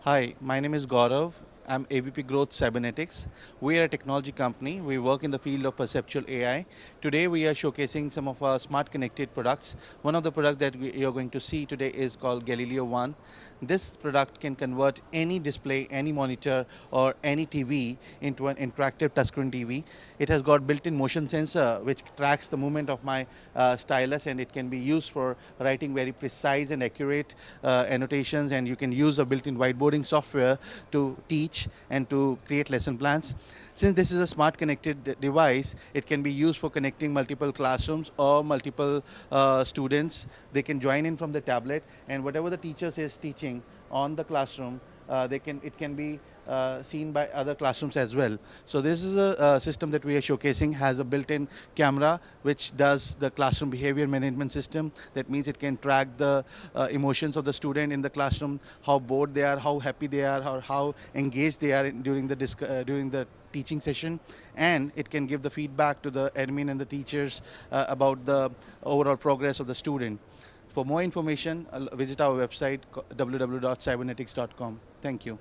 Hi, my name is Gaurav. I'm AVP Growth Cybernetyx. We are a technology company. We work in the field of perceptual AI. Today we are showcasing some of our smart connected products. One of the products that you're going to see today is called Galileo 1. This product can convert any display, any monitor or any TV into an interactive touchscreen TV. It has got built-in motion sensor which tracks the movement of my stylus, and it can be used for writing very precise and accurate annotations, and you can use a built-in whiteboarding software to teach and to create lesson plans. Since this is a smart connected device, it can be used for connecting multiple classrooms or multiple students. They can join in from the tablet, and whatever the teacher is teaching on the classroom, it can be seen by other classrooms as well. So this is a system that we are showcasing, has a built-in camera which does the classroom behavior management system. That means it can track the emotions of the student in the classroom, how bored they are, how happy they are, or how engaged they are during the teaching session, and it can give the feedback to the admin and the teachers about the overall progress of the student. For more information, visit our website www.cybernetyx.com. Thank you.